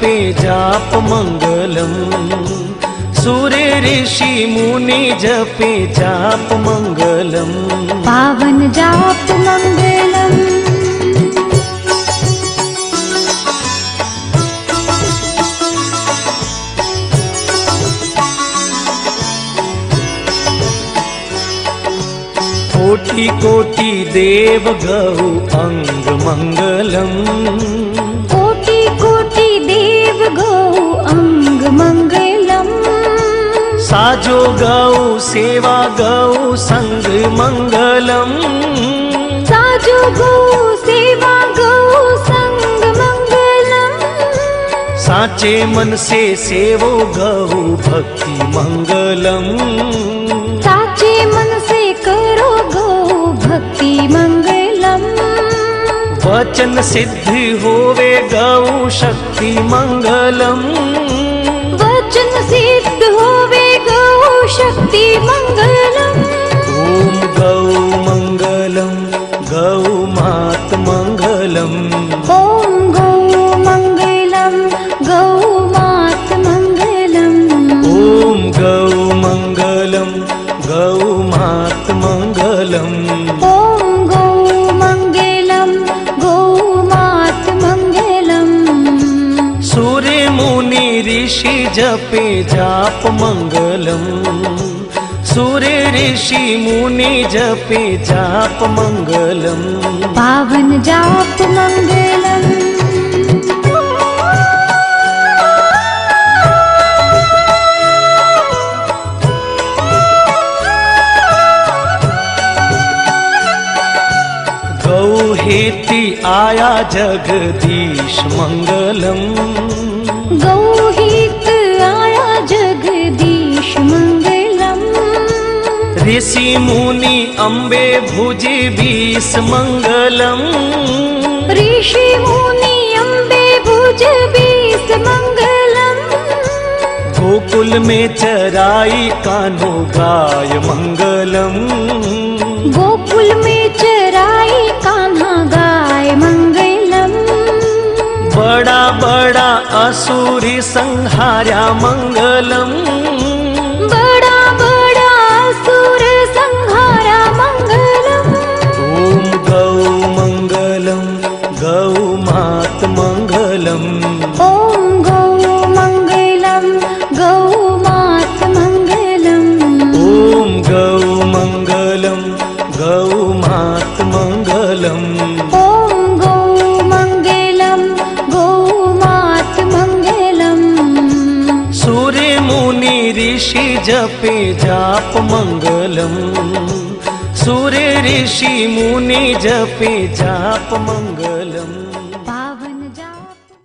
जपे जाप मंगलम, सूर्य ऋषि मुनि जपे जाप मंगलम, पावन जाप मंगलम। कोटि कोटि देव गौ अंग मंगलम, कोटि कोटि देव गौ अंग मंगलम, साजो गौ सेवा गौ संग मंगलम, साजो गौ सेवा गौ संग मंगलम, साचे मन से सेवो गौ भक्ति मंगलम, साचे मन से करो गौ भक्ति मंगलम, वचन सिद्ध होवे गौ शक्ति मंगलम, वचन सिद्ध होवे गौ शक्ति मंगलम। ओम गौ मंगलम, गौ मात मंगलम, ओम गौ मंगलम, गौ मात मंगलम, ओम गौ मंगलम, गौ मात मंगलम, ओम गौ मंगलम, गौ मात मंगलम, सूर्य मुनि ऋषि जपे जाप मंगलम, सूर्य ऋषि मुनि जपे जाप मंगलम, पावन जाप मंगलम। गौ हेति आया जगदीश मंगलम, गौ हित आया जगदीश मंगलम, ऋषि मुनि अम्बे भुजि बीस मंगलम, ऋषि मुनि अम्बे भुज बीस मंगलम, गोकुल में चराई कान्हो गाय मंगलम, गोकुल में चराई कान्हा गाय मंगलम, बड़ा बड़ा असुरी संहार्या मंगलम, बड़ा बड़ा असुर संहारा मंगलम। ओम गौ मंगलम, गौ मात मंगलम, ओम गौ मंगलम, गौ मात मंगलम, ओम गौ मंगलम, गौ मात मंगलम, ओम गौ मंगलम, गौ मात मंगलम, सूर्य मुनि ऋषि जपे जाप मंगलम, सूर्य ऋषि मुनि जपे जाप मंगलम।